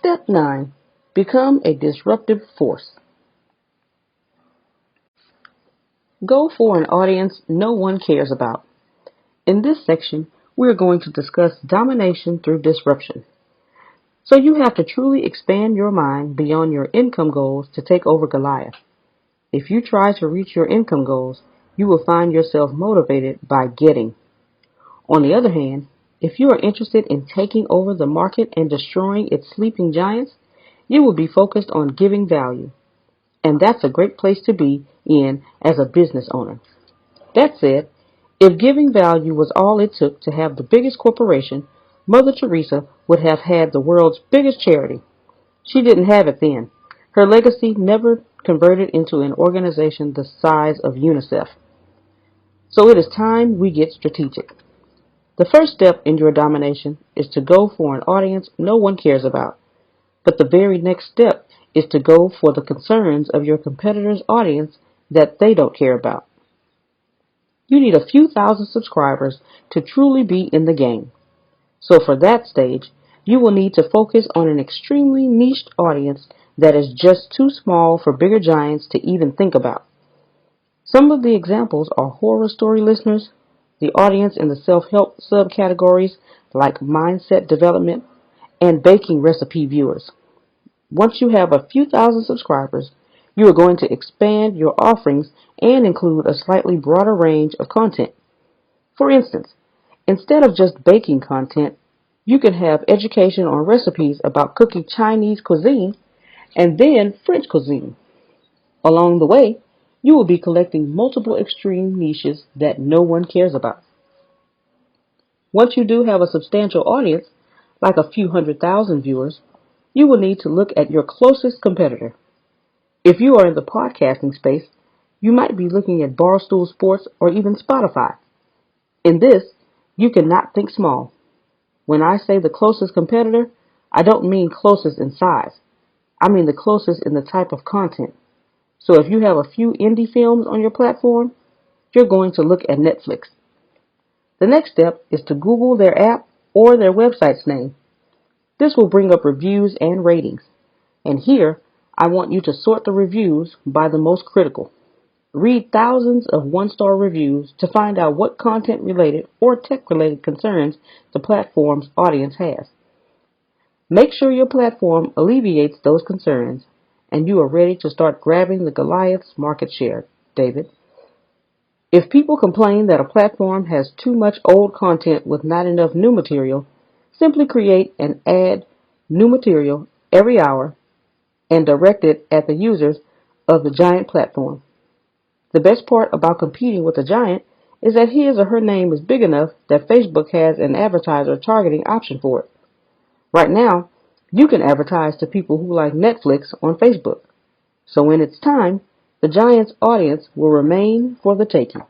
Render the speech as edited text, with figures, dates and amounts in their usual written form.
Step 9. Become a disruptive force. Go for an audience no one cares about. In this section, we are going to discuss domination through disruption. So you have to truly expand your mind beyond your income goals to take over Goliath. If you try to reach your income goals, you will find yourself motivated by getting. On the other hand, if you are interested in taking over the market and destroying its sleeping giants, you will be focused on giving value. And that's a great place to be in as a business owner. That said, if giving value was all it took to have the biggest corporation, Mother Teresa would have had the world's biggest charity. She didn't have it then. Her legacy never converted into an organization the size of UNICEF. So it is time we get strategic. The first step in your domination is to go for an audience no one cares about. But the very next step is to go for the concerns of your competitor's audience that they don't care about. You need a few thousand subscribers to truly be in the game. So for that stage, you will need to focus on an extremely niched audience that is just too small for bigger giants to even think about. Some of the examples are horror story listeners, the audience in the self-help subcategories like mindset development, and baking recipe viewers. Once you have a few thousand subscribers, you are going to expand your offerings and include a slightly broader range of content. For instance, instead of just baking content, you can have education on recipes about cooking Chinese cuisine and then French cuisine. Along the way, you will be collecting multiple extreme niches that no one cares about. Once you do have a substantial audience, like a few 100,000 viewers, you will need to look at your closest competitor. If you are in the podcasting space, you might be looking at Barstool Sports or even Spotify. In this, you cannot think small. When I say the closest competitor, I don't mean closest in size. I mean the closest in the type of content. So if you have a few indie films on your platform, you're going to look at Netflix. The next step is to Google their app or their website's name. This will bring up reviews and ratings. And here, I want you to sort the reviews by the most critical. Read thousands of one-star reviews to find out what content-related or tech-related concerns the platform's audience has. Make sure your platform alleviates those concerns and you are ready to start grabbing the Goliath's market share, David. If people complain that a platform has too much old content with not enough new material, simply create and add new material every hour and direct it at the users of the giant platform. The best part about competing with a giant is that his or her name is big enough that Facebook has an advertiser targeting option for it. Right now, you can advertise to people who like Netflix on Facebook. So when it's time, the giant's audience will remain for the taking.